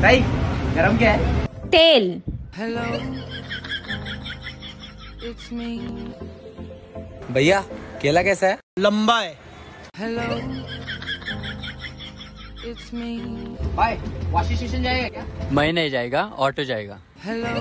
भाई गरम क्या है? तेल। Hello, it's me. भैया केला कैसा है? लंबा है। Hello, it's me. भाई वॉशिंग स्टेशन जाएगा क्या? मैं नहीं जाएगा, ऑटो जाएगा। Hello,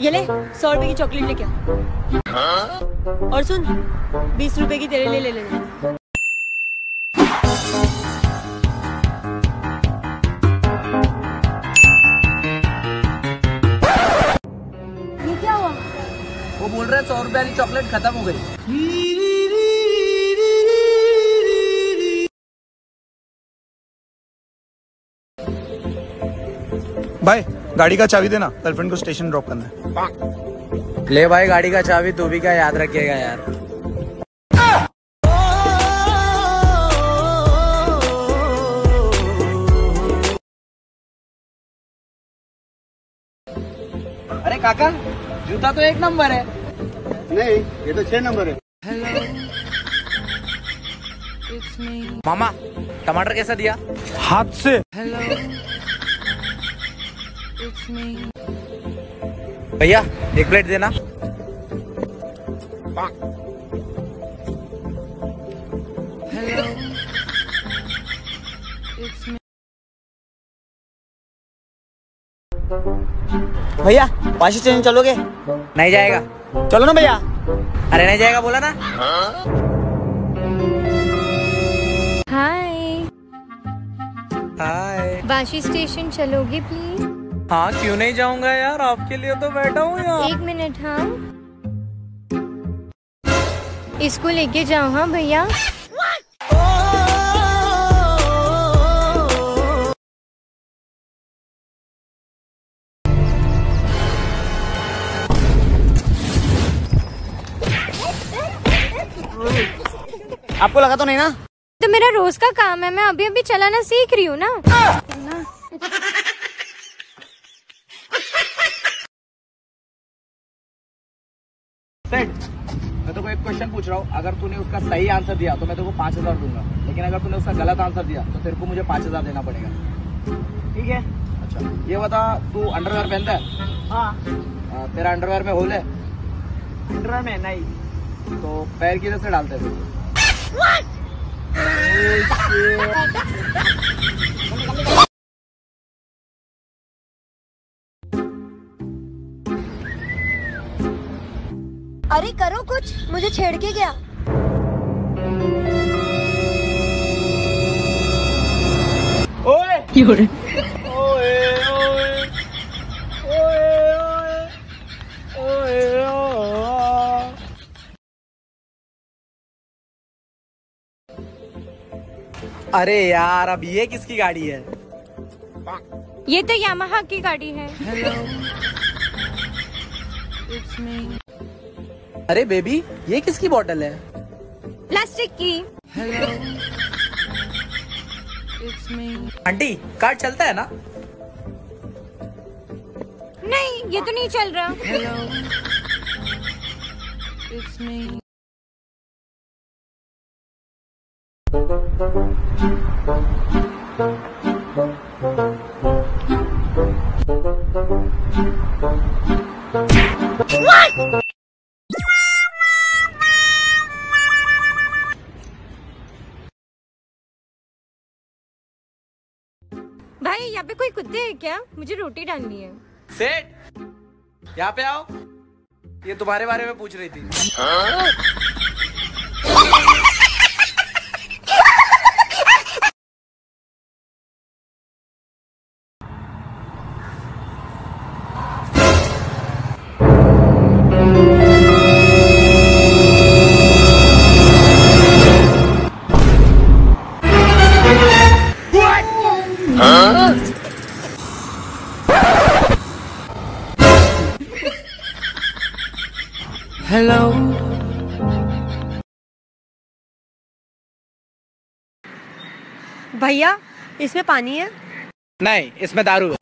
ये ले 100 रुपए की चॉकलेट लेके आ। और सुन 20 रुपए की तेरे लिए ले लेना। ये क्या हुआ? वो बोल रहे 100 रुपए वाली चॉकलेट खत्म हो गई। भाई गाड़ी का चाबी देना, गर्लफ्रेंड को स्टेशन ड्रॉप करना है। ले भाई गाड़ी का चाबी, तू भी क्या याद रखिएगा यार। अरे काका जूता तो 1 नंबर है। नहीं, ये तो 6 नंबर है। hello, it's me. मामा टमाटर कैसा दिया? हाथ से। Hello, it's me. भैया 1 प्लेट देना। Hello, it's me. भैया वाशी स्टेशन चलोगे? नहीं जाएगा। चलो ना भैया। अरे नहीं जाएगा बोला ना। हाय, हाय। वाशी स्टेशन चलोगे प्लीज? हाँ क्यों नहीं जाऊंगा यार, आपके लिए तो बैठा हूँ यहाँ। 1 मिनट। हाँ इसको लेके जाओ। हाँ भैया। आपको लगा तो नहीं ना? तो मेरा रोज का काम है, मैं अभी अभी चलाना सीख रही हूँ ना। सेठ, मैं तो एक क्वेश्चन पूछ रहा हूँ, अगर तूने उसका सही आंसर दिया तो मैं तेरे को 5000 दूंगा, लेकिन अगर तूने उसका गलत आंसर दिया तो तेरे को मुझे 5000 देना पड़ेगा। ठीक है। अच्छा ये बता, तू अंडरवेयर पहनता है? हाँ। तेरा अंडरवेयर में होल है? अंडरवेयर में नहीं। तो पैर किधर से डालते थे? अरे करो कुछ, मुझे छेड़ के गया। ओए ओए ओए ओए ओए। अरे यार अब ये किसकी गाड़ी है? ये तो यामाहा की गाड़ी है। Hello, it's me. अरे बेबी ये किसकी बोतल है? प्लास्टिक की। Hello, it's me. Aunty card चलता है ना? नहीं ये तो नहीं चल रहा। Hello, it's me. भाई यहाँ पे कोई कुत्ते हैं क्या? मुझे रोटी डालनी है। सेठ यहाँ पे आओ, ये तुम्हारे बारे में पूछ रही थी। Hello, भैया इसमें पानी है? नहीं, इसमें दारू है।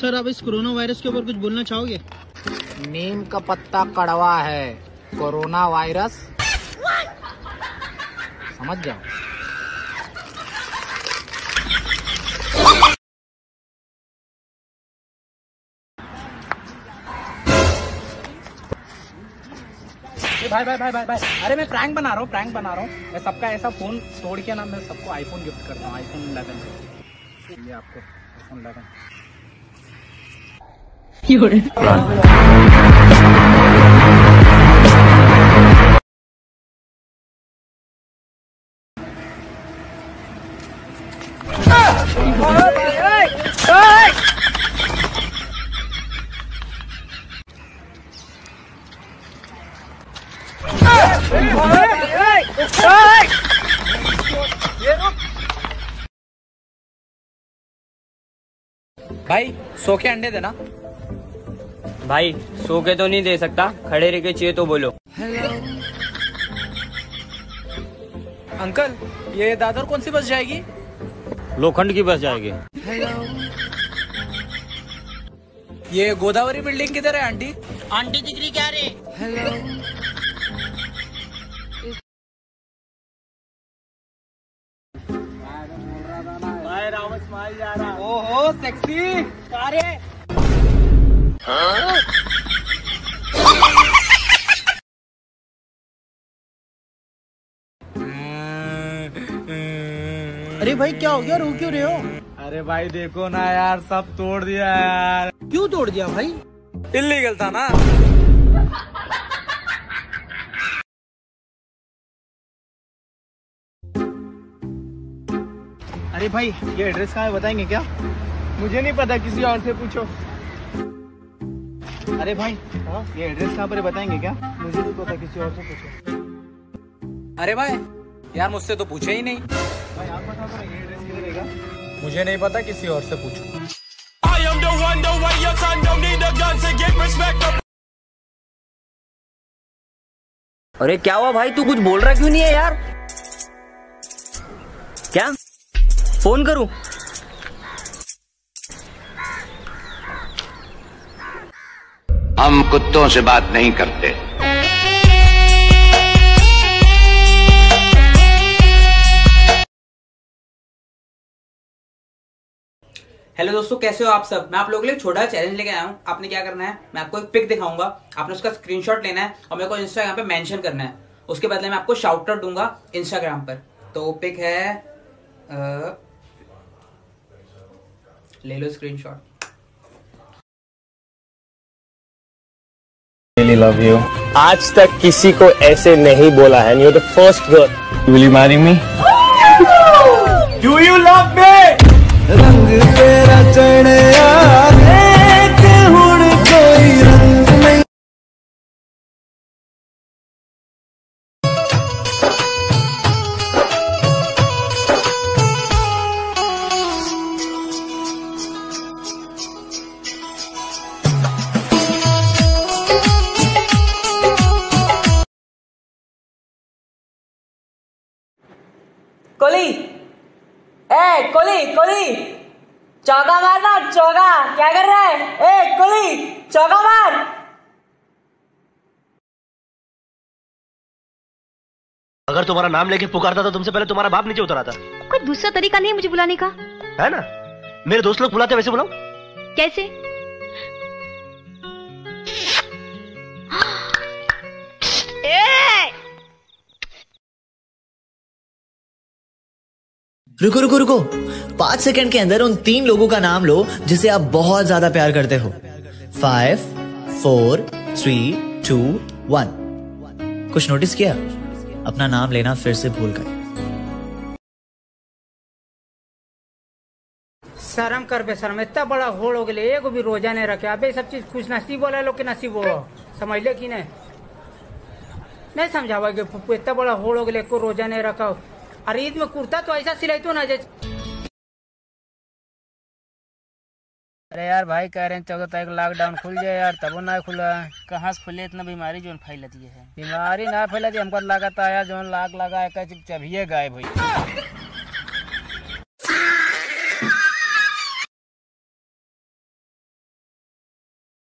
सर आप इस कोरोना वायरस के ऊपर कुछ बोलना चाहोगे? नीम का पत्ता कड़वा है, कोरोना वायरस समझ जाओ। भाई भाई भाई भाई भाई, अरे मैं प्रैंक बना रहा हूँ। मैं सबका ऐसा फोन तोड़ के ना, मैं सबको आईफोन गिफ्ट करता हूँ, आईफोन 11। ये आपको आईफोन 11। भाई 100 के अंडे देना। भाई 100 के तो नहीं दे सकता, खड़े रह के चाहिए तो बोलो। अंकल ये दादर कौन सी बस जाएगी? लोखंड की बस जाएगी। ये गोदावरी बिल्डिंग किधर है आंटी? आंटी दिख क्या रे? ओहो सेक्सी। अरे अरे भाई क्या हो गया, रो क्यों रहे हो? अरे भाई देखो ना यार, सब तोड़ दिया यार। क्यों तोड़ दिया भाई? इल्लीगल था ना। अरे भाई ये एड्रेस कहाँ है बताएंगे क्या? मुझे नहीं पता, किसी और से पूछो। अरे भाई ये एड्रेस कहाँ पर है बताएंगे क्या? मुझे नहीं पता, किसी और से पूछो। अरे भाई यार मुझसे तो पूछे ही नहीं। भाई आप बताओ तो ये एड्रेस किधर रहेगा? मुझे नहीं पता, किसी और से पूछो। अरे क्या हुआ भाई, तू कुछ बोल रहा क्यों नहीं है यार? क्या फोन करूं? हम कुत्तों से बात नहीं करते। हेलो दोस्तों, कैसे हो आप सब? मैं आप लोगों के लिए छोटा चैलेंज लेके आया हूँ। आपने क्या करना है, मैं आपको एक पिक दिखाऊंगा, आपने उसका स्क्रीनशॉट लेना है और मेरे को इंस्टाग्राम पे मेंशन करना है। उसके बदले मैं आपको शाउट आउट दूंगा इंस्टाग्राम पर। तो पिक है, ले लो स्क्रीनशॉट। really love you. आज तक किसी को ऐसे नहीं बोला है। You're the first girl. Will you marry me? Do you love me? रंग तेरा चढ़या देख हुण कोई रंग नहीं। कोली, ए कोली कोली, चौका मारना, चौका। क्या कर रहा है? ए कोली, चौका मार। अगर तुम्हारा नाम लेके पुकारता तो तुमसे पहले तुम्हारा बाप नीचे उतर आता। कोई दूसरा तरीका नहीं है मुझे बुलाने का? है ना, मेरे दोस्त लोग बुलाते वैसे बुलाओ। कैसे? रुको रुको रुको, 5 सेकंड के अंदर उन 3 लोगों का नाम लो जिसे आप बहुत ज्यादा प्यार करते हो। 5, 4, 3, 2, 1। कुछ नोटिस किया? अपना नाम लेना फिर से भूल गए। शर्म कर बे शर्म, इतना बड़ा होड़ हो गए, एगो भी रोजा नहीं रखे। अबे सब चीज खुश नसीब वाला लोग के नसीब हो, समझ ले कि नहीं समझावा के? इतना बड़ा होड़ हो गए, को रोजा नहीं रखा। अरे ईद में कुर्ता तो ऐसा सिलाई तो ना अरे यार भाई कह रहे हैं 14 तारीख लॉकडाउन खुल जाए यार, तब ना खुला। कहाँ से खुले इतना बीमारी जो फैलती है? बीमारी ना फैलती, हमको लगा था यार जो लाग लगा चबिए गायब हुई।